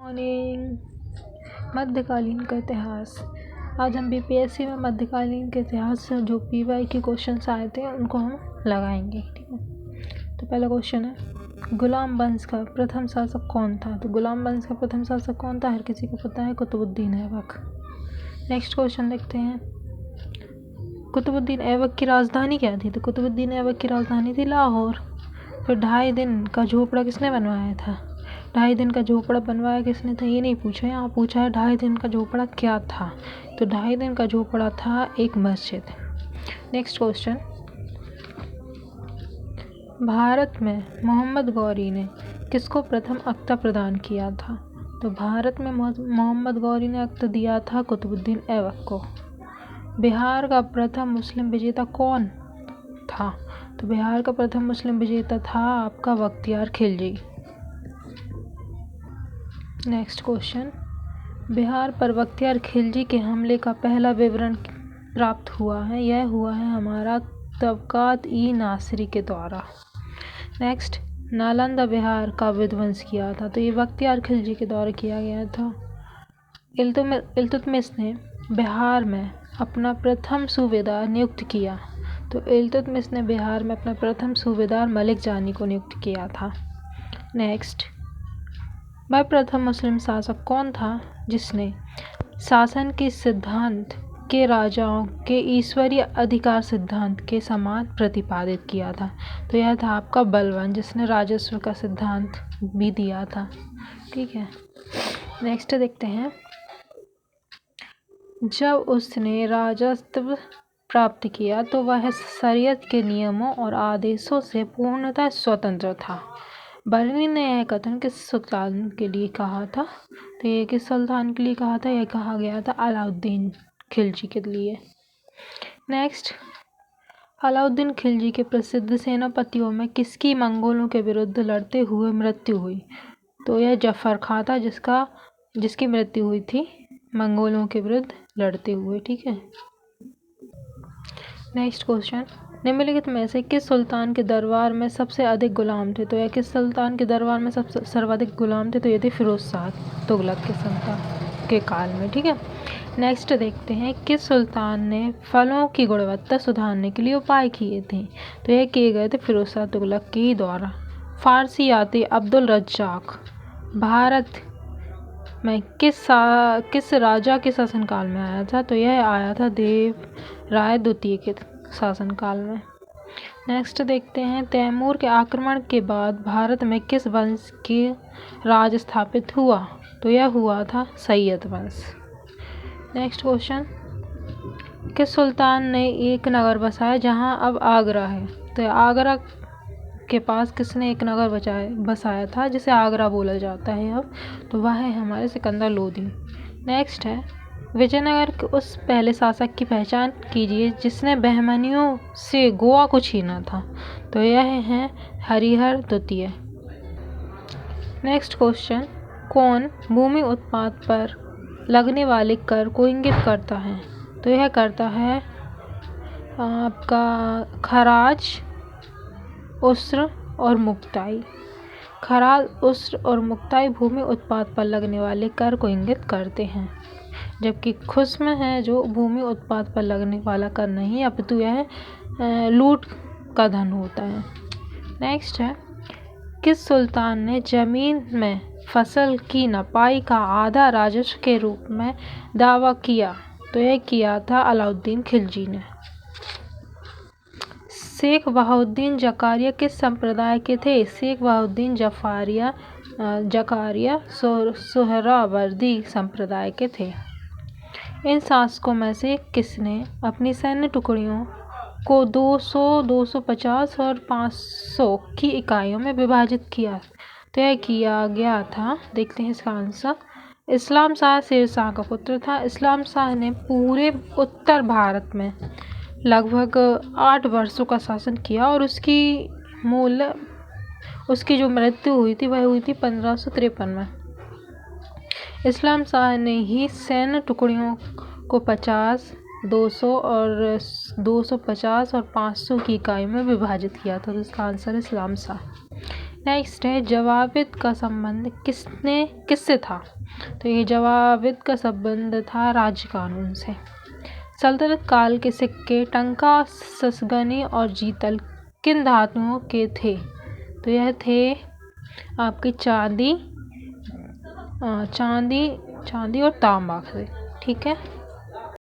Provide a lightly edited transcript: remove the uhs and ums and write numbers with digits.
Morning. मध्यकालीन का इतिहास। आज हम बीपीएससी में मध्यकालीन के इतिहास से जो पीवाई के क्वेश्चंस आए थे उनको हम लगाएंगे। ठीक है, तो पहला क्वेश्चन है, गुलाम वंश का प्रथम शासक कौन था? तो गुलाम वंश का प्रथम शासक कौन था? हर किसी को पता है, कुतुबुद्दीन ऐबक। नेक्स्ट क्वेश्चन देखते हैं, कुतुबुद्दीन ऐबक की राजधानी क्या थी? तो कुतुबुद्दीन ऐबक की राजधानी थी लाहौर। फिर 2.5 दिन का झोपड़ा किसने बनवाया था? 2.5 दिन का झोपड़ा बनवाया किसने था ये नहीं पूछा, यहाँ पूछा है 2.5 दिन का झोपड़ा क्या था। तो 2.5 दिन का झोपड़ा था एक मस्जिद। नेक्स्ट क्वेश्चन, भारत में मोहम्मद गौरी ने किसको प्रथम अख्ता प्रदान किया था? तो भारत में मोहम्मद गौरी ने अख्ता दिया था कुतुबुद्दीन ऐबक को। बिहार का प्रथम मुस्लिम विजेता कौन था? तो बिहार का प्रथम मुस्लिम विजेता था आपका बख्तियार खिलजी। नेक्स्ट क्वेश्चन, बिहार पर बख्तियार खिलजी के हमले का पहला विवरण प्राप्त हुआ है, यह हुआ है हमारा तबकात-ई-नासिरी के द्वारा। नेक्स्ट, नालंदा बिहार का विध्वंस किया था? तो ये बख्तियार खिलजी के द्वारा किया गया था। इल्तुतमिश ने बिहार में अपना प्रथम सूबेदार नियुक्त किया? तो इल्तुतमिश ने बिहार में अपना प्रथम सूबेदार मलिक जानी को नियुक्त किया था। नेक्स्ट, वह प्रथम मुस्लिम शासक कौन था जिसने शासन के सिद्धांत के राजाओं के ईश्वरीय अधिकार सिद्धांत के समान प्रतिपादित किया था? तो यह था आपका बलवान, जिसने राजस्व का सिद्धांत भी दिया था। ठीक है, नेक्स्ट देखते हैं, जब उसने राजस्व प्राप्त किया तो वह शरीयत के नियमों और आदेशों से पूर्णतः स्वतंत्र था। बर्नी ने यह कथन किस सुल्तान के लिए कहा था? तो ये किस सुल्तान के लिए कहा था? यह कहा गया था अलाउद्दीन खिलजी के लिए। नेक्स्ट, अलाउद्दीन खिलजी के प्रसिद्ध सेनापतियों में किसकी मंगोलों के विरुद्ध लड़ते हुए मृत्यु हुई? तो यह जफर खां था, जिसकी मृत्यु हुई थी मंगोलों के विरुद्ध लड़ते हुए। ठीक है, नेक्स्ट क्वेश्चन, निम्नलिखित में से किस सुल्तान के दरबार में सबसे अधिक गुलाम थे? तो यह किस सुल्तान के दरबार में सबसे सर्वाधिक गुलाम थे? तो ये थे फिरोज शाह तुगलक के सुल्तान के काल में। ठीक है, नेक्स्ट देखते हैं, किस सुल्तान ने फलों की गुणवत्ता सुधारने के लिए उपाय किए थे? तो यह किए गए थे फिरोज शाह तुगलक के द्वारा। फारसी यात्री अब्दुल रज्जाक भारत में किस राजा के शासनकाल में आया था? तो यह आया था देव राय द्वितीय के शासनकाल में। नेक्स्ट देखते हैं, तैमूर के आक्रमण के बाद भारत में किस वंश के राज स्थापित हुआ? तो यह हुआ था सैयद वंश। नेक्स्ट क्वेश्चन, किस सुल्तान ने एक नगर बसाया जहां अब आगरा है? तो आगरा के पास किसने एक नगर बसाया था जिसे आगरा बोला जाता है अब? तो वह है हमारे सिकंदर लोदी। नेक्स्ट है, विजयनगर के उस पहले शासक की पहचान कीजिए जिसने बहमनियों से गोवा को छीना था? तो यह है हरिहर द्वितीय। नेक्स्ट क्वेश्चन, कौन भूमि उत्पाद पर लगने वाले कर को इंगित करता है? तो यह करता है आपका खराज, उस्र और मुक्ताई। खराज, उस्र और मुक्ताई भूमि उत्पाद पर लगने वाले कर को इंगित करते हैं, जबकि खुस्म है जो भूमि उत्पाद पर लगने वाला कर नहीं, अपितु यह लूट का धन होता है। नेक्स्ट है, किस सुल्तान ने जमीन में फसल की नपाई का आधा राजस्व के रूप में दावा किया? तो यह किया था अलाउद्दीन खिलजी ने। शेख बहाउद्दीन जकारिया किस संप्रदाय के थे? शेख बहाउद्दीन जकारिया सोहरावर्दी संप्रदाय के थे। इन शासकों में से किसने अपनी सैन्य टुकड़ियों को 200, 250 और 500 की इकाइयों में विभाजित किया? तो यह किया गया था, देखते हैं इसका आंसर, इस्लाम शाह शेर शाह का पुत्र था। इस्लाम शाह ने पूरे उत्तर भारत में लगभग 8 वर्षों का शासन किया और उसकी जो मृत्यु हुई थी वह हुई थी 1553 में। इस्लाम शाह ने ही सैन्य टुकड़ियों को 50, 200 और 250 और 500 की इकाई में विभाजित किया था। तो इसका आंसर है इस्लाम शाह। नेक्स्ट है जवाबिद का संबंध किससे था? तो ये जवाबिद का संबंध था राज्य कानून से। सल्तनत काल के सिक्के टंका, ससगनी और जीतल किन धातुओं के थे? तो यह थे आपकी चांदी और तांबा से। ठीक है।